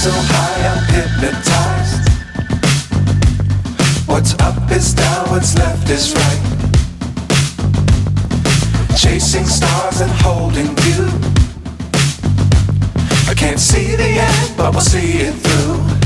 so high I'm hypnotized. What's up is down, what's left is right. Chasing stars and holding you. I can't see the end, but we'll see it through.